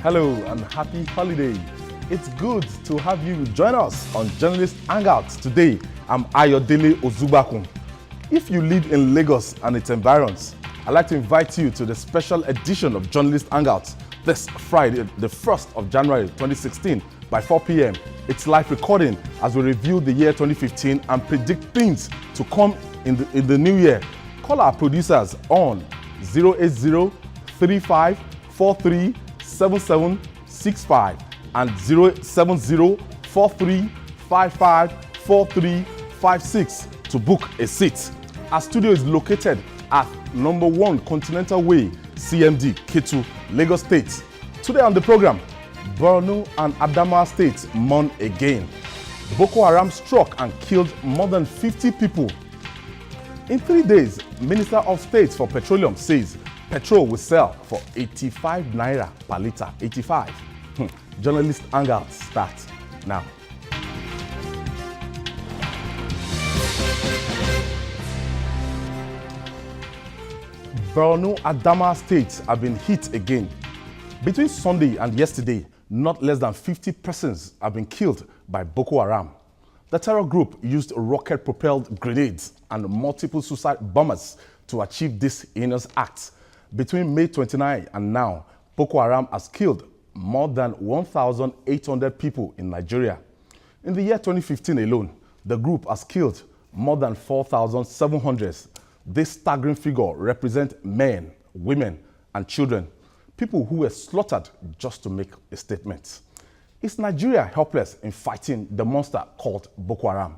Hello and happy holiday. It's good to have you join us on Journalists Hangout. Today, I'm Ayodele Ozubakun. If you live in Lagos and its environs, I'd like to invite you to the special edition of Journalists Hangout this Friday, the 1st of January 2016 by 4 p.m. It's live recording as we review the year 2015 and predict things to come in the new year. Call our producers on 080-3543-7765 and 070-4355-4356 to book a seat. Our studio is located at number 1 Continental Way, CMD, Ketu, Lagos State. Today on the program, Borno and Adamawa states mourn again. Boko Haram struck and killed more than 50 people. In 3 days, Minister of State for Petroleum says petrol will sell for 85 naira per litre. 85. Journalist Hangout starts now. Borno and Adamawa states have been hit again. Between Sunday and yesterday, not less than 50 persons have been killed by Boko Haram. The terror group used rocket-propelled grenades and multiple suicide bombers to achieve this heinous act. Between May 29 and now, Boko Haram has killed more than 1,800 people in Nigeria. In the year 2015 alone, the group has killed more than 4,700. This staggering figure represents men, women, and children, people who were slaughtered just to make a statement. Is Nigeria helpless in fighting the monster called Boko Haram?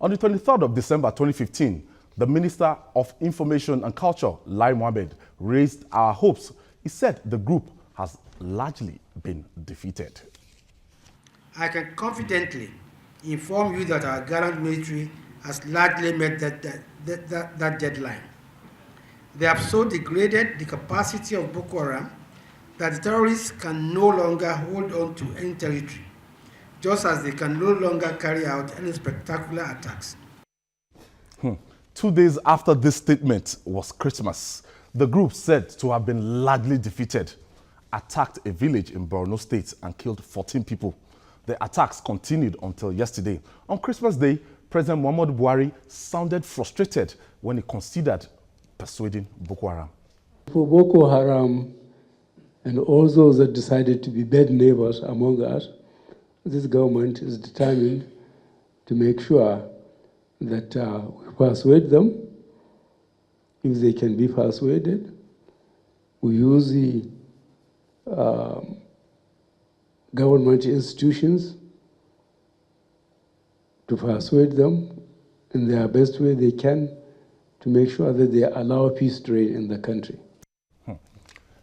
On the 23rd of December 2015, the Minister of Information and Culture, Lai Mohammed, raised our hopes. He said the group has largely been defeated. I can confidently inform you that our gallant military has largely met that deadline. They have so degraded the capacity of Boko Haram that the terrorists can no longer hold on to any territory, just as they can no longer carry out any spectacular attacks. 2 days after this statement was Christmas. The group, said to have been largely defeated, attacked a village in Borno State and killed 14 people. The attacks continued until yesterday. On Christmas Day, President Muhammadu Buhari sounded frustrated when he considered persuading Boko Haram. For Boko Haram and all those that decided to be bad neighbors among us, this government is determined to make sure that we persuade them, if they can be persuaded. We use the government institutions to persuade them in their best way they can to make sure that they allow peace to reign in the country.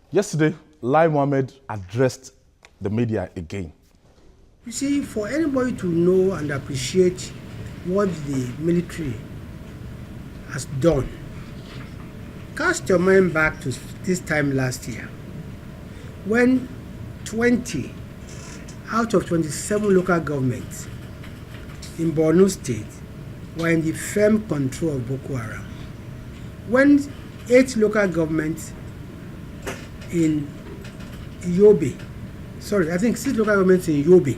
Yesterday, Lai Mohammed addressed the media again. You see, for anybody to know and appreciate what the military has done, cast your mind back to this time last year, when 20 out of 27 local governments in Borno State were in the firm control of Boko Haram. When 8 local governments in Yobe, I think 6 local governments in Yobe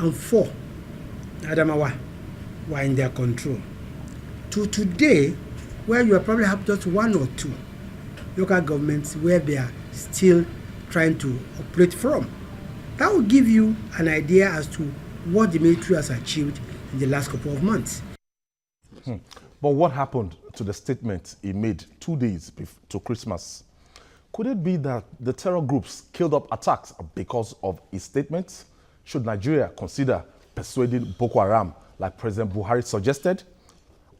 and 4 Adamawa were in their control. To today, where you probably have just 1 or 2 local governments where they are still trying to operate from. That will give you an idea as to what the military has achieved in the last couple of months. But what happened to the statement he made 2 days to Christmas? Could it be that the terror groups killed up attacks because of his statements? Should Nigeria consider persuading Boko Haram like President Buhari suggested?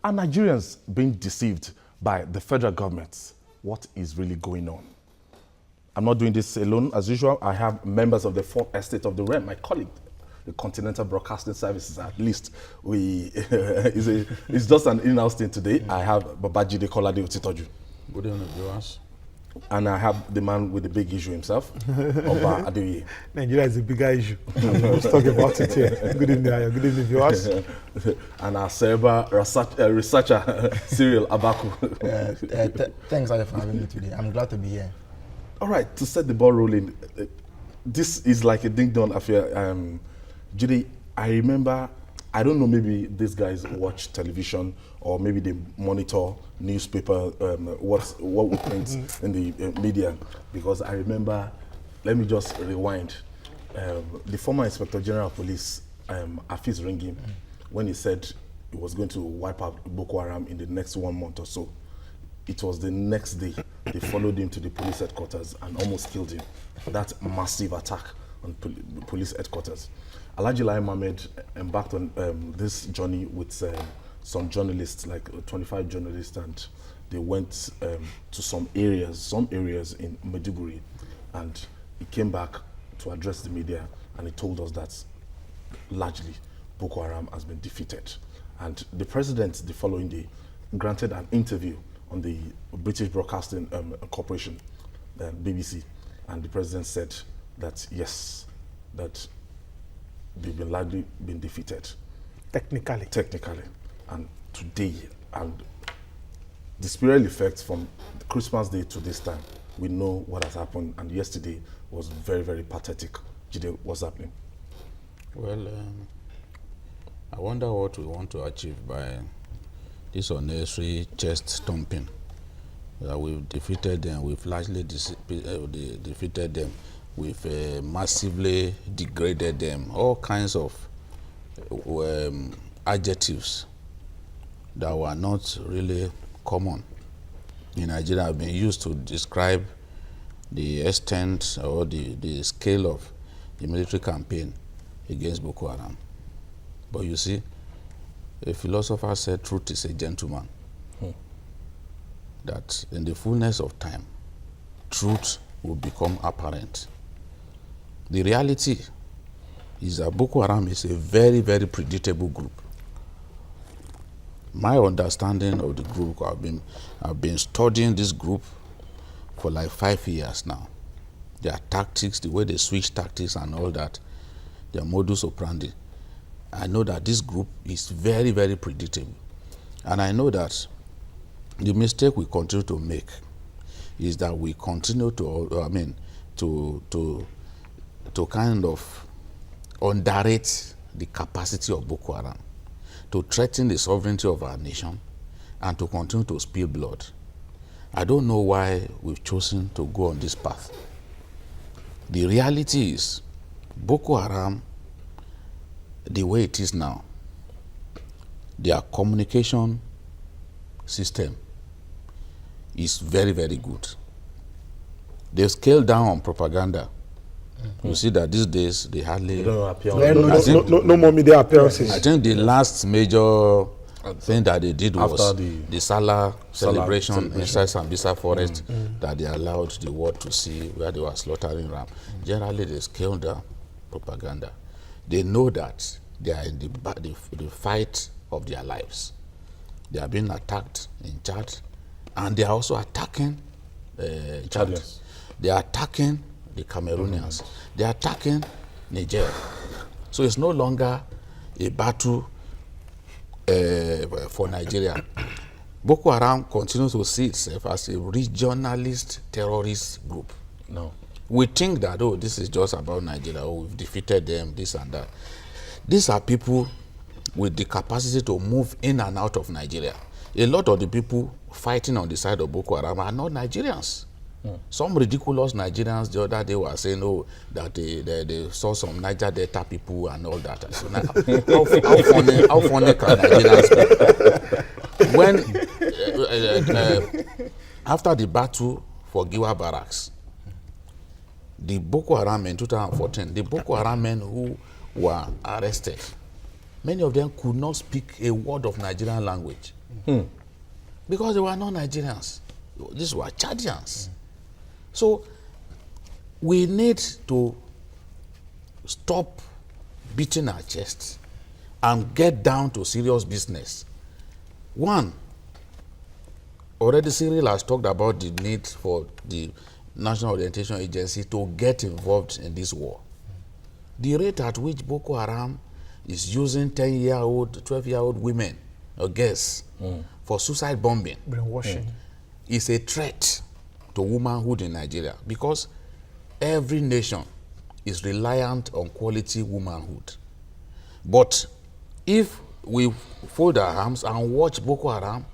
Are Nigerians being deceived by the federal government? What is really going on? I'm not doing this alone. As usual, I have members of the fourth estate of the realm, my colleague, the Continental Broadcasting Services, at least. It's just an in-house thing today. I have Babajide Kolade Otitoju. Good evening, viewers. And I have the man with the big issue himself, Oba Adeoye. Nigeria is a bigger issue. Let's talk about it here. Good evening, Ayo. Good evening, viewers. And our cerebral researcher, Cyril Abaku. Thanks, Ayo, for having me today. I'm glad to be here. All right, to set the ball rolling, this is like a ding-dong affair. Judy, I remember, I don't know, maybe these guys watch television or maybe they monitor newspaper, what we print in the media, because I remember, let me just rewind. The former Inspector General of Police, Afis Ringim, when he said he was going to wipe out Boko Haram in the next 1 month or so, it was the next day they followed him to the police headquarters and almost killed him. That massive attack on police headquarters. Alhaji Lai Mohammed embarked on this journey with some journalists, like 25 journalists, and they went to some areas in Maiduguri, and he came back to address the media, and he told us that largely Boko Haram has been defeated. And the president, the following day, granted an interview on the British Broadcasting Corporation, BBC, and the president said that yes, that they've been largely been defeated. Technically. And today, and the spiral effects from Christmas Day to this time, we know what has happened, and yesterday was very, very pathetic. Jide, what's happening? Well, I wonder what we want to achieve by this unnecessary chest stomping. We've defeated them, we've largely defeated them, we've massively degraded them, all kinds of adjectives that were not really common in Nigeria have been used to describe the extent or the scale of the military campaign against Boko Haram. But you see, a philosopher said truth is a gentleman. That in the fullness of time, truth will become apparent. The reality is that Boko Haram is a very, very predictable group. My understanding of the group, I've been studying this group for like 5 years now. Their tactics, the way they switch tactics and all that, their modus operandi. I know that this group is very, very predictable. And I know that the mistake we continue to make is that we continue to kind of underrate the capacity of Boko Haram to threaten the sovereignty of our nation and to continue to spill blood. I don't know why we've chosen to go on this path. The reality is, Boko Haram, the way it is now, their communication system is very, very good. They've scaled down on propaganda. You see that these days they hardly No more media appearances. I think the last major thing that they did was the Salah celebration inside Sambisa forest that they allowed the world to see, where they were slaughtering ram. Generally, they scaled down propaganda. They know that they are in the fight of their lives. They are being attacked in Chad, and they are also attacking Chad. They are attacking the Cameroonians. They are attacking Niger. So it's no longer a battle for Nigeria. Boko Haram continues to see itself as a regionalist terrorist group. No. We think that, oh, this is just about Nigeria, oh, we've defeated them, this and that. These are people with the capacity to move in and out of Nigeria. A lot of the people fighting on the side of Boko Haram are not Nigerians. Some ridiculous Nigerians the other day were saying, oh, that they saw some Niger Delta people and all that. So now, how funny can Nigerians be? When, after the battle for Giwa Barracks, the Boko Haram in 2014, the Boko Haram men who were arrested, many of them could not speak a word of Nigerian language because they were not Nigerians. These were Chadians. So we need to stop beating our chests and get down to serious business. One, already Cyril has talked about the need for the National Orientation Agency to get involved in this war. The rate at which Boko Haram is using 10-year-old, 12-year-old women or girls for suicide bombing is a threat to womanhood in Nigeria, because every nation is reliant on quality womanhood. But if we fold our arms and watch Boko Haram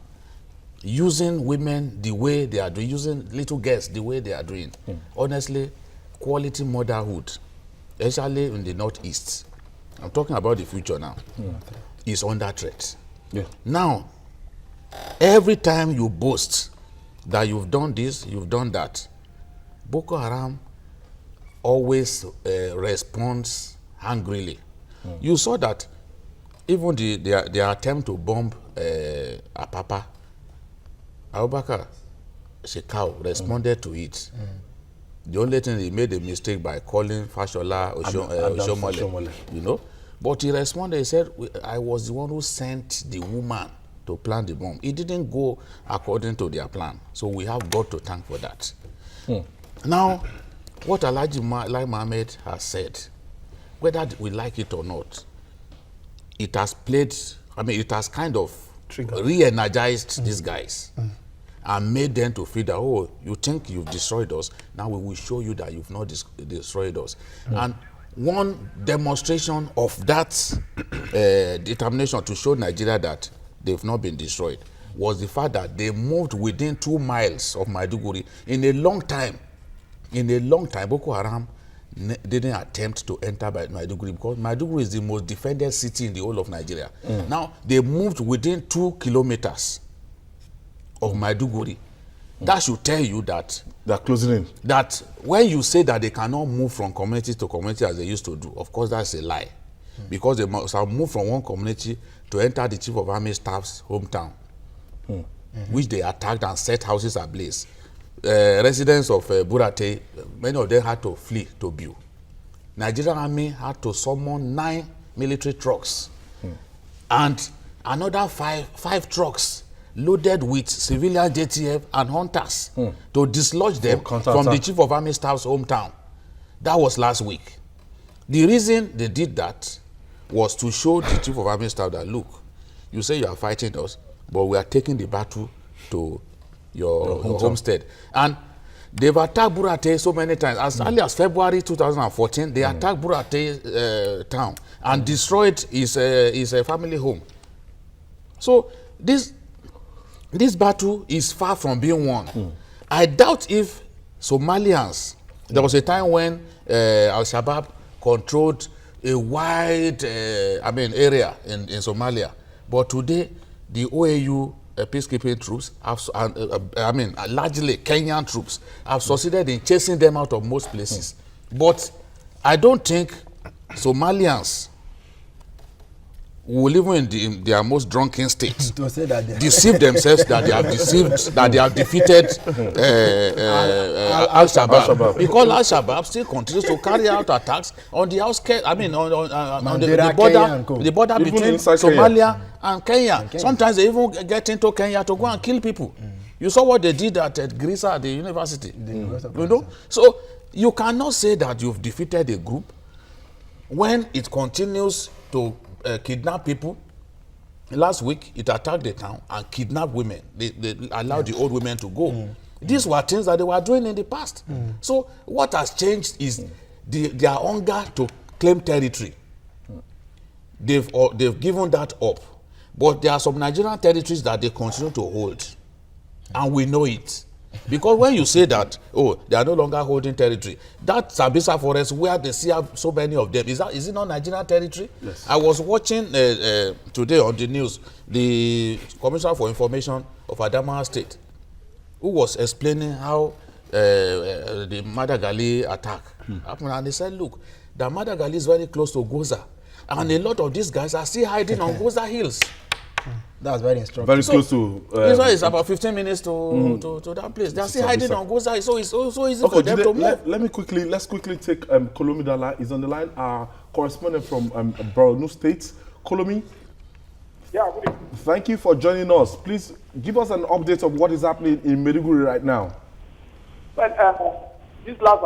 using women the way they are doing, using little girls the way they are doing, honestly, quality motherhood, especially in the Northeast, I'm talking about the future now, is under threat. Yeah. Now, every time you boast that you've done this, you've done that, Boko Haram always responds angrily. You saw that even the attempt to bomb Apapa, Abubakar Shekau responded to it. The only thing, he made a mistake by calling Fashola Oshomole, you know. But he responded, he said, I was the one who sent the woman to plant the bomb. It didn't go according to their plan. So we have God to thank for that. Now, what Alhaji Lai Mohammed has said, whether we like it or not, it has played, I mean, it has kind of re-energized these guys and made them to feel that, oh, you think you've destroyed us, now we will show you that you've not destroyed us. And one demonstration of that determination to show Nigeria that they've not been destroyed was the fact that they moved within 2 miles of Maiduguri. In a long time, Boko Haram didn't attempt to enter by Maiduguri because Maiduguri is the most defended city in the whole of Nigeria. Now, they moved within 2 kilometers of Maiduguri. That should tell you that They're closing in. that when you say that they cannot move from community to community as they used to do, of course that's a lie. Because they must have moved from one community to enter the Chief of Army Staff's hometown, which they attacked and set houses ablaze. Residents of Burate, many of them had to flee to Biu. Nigerian Army had to summon 9 military trucks and another five trucks loaded with civilian JTF and hunters to dislodge them from the Chief of Army Staff's hometown. That was last week. The reason they did that was to show the Chief of Army Staff that, look, you say you are fighting us, but we are taking the battle to your homestead. And they've attacked Burate so many times. As early as February 2014, they attacked Burate town and destroyed his family home. So this battle is far from being won. I doubt if Somalians, there was a time when Al-Shabaab controlled a wide area in Somalia. But today, the OAU peacekeeping troops, largely Kenyan troops, have succeeded in chasing them out of most places. But I don't think Somalians will, even in their most drunken state, deceive themselves that they have defeated Al-Shabaab. Because Al-Shabaab still continues to carry out attacks on the outskirts, on the border between Somalia and Kenya. Sometimes they even get into Kenya to go and kill people. You saw what they did at Grisa at the university. You know? So you cannot say that you've defeated a group when it continues to kidnap people. Last week, it attacked the town and kidnapped women. They allowed the old women to go. These were things that they were doing in the past. So what has changed is their hunger to claim territory. They've given that up. But there are some Nigerian territories that they continue to hold. And we know it. Because when you say that, oh, they are no longer holding territory, that Sambisa forest where they see so many of them, is it not Nigerian territory? Yes. I was watching today on the news, the Commissioner for Information of Adamawa State, who was explaining how the Madagali attack happened. And they said, look, the Madagali is very close to Goza. And a lot of these guys are still hiding on Goza Hills. That's very instructive. Very close to. This one is about 15 minutes to that place. They are still hiding on Goza, so it's so easy for them to move. Let's quickly take Kolomi Dala is on the line. Our correspondent from Borno State, Kolomi. Yeah, good evening. Thank you for joining us. Please give us an update of what is happening in Maiduguri right now. Well, this last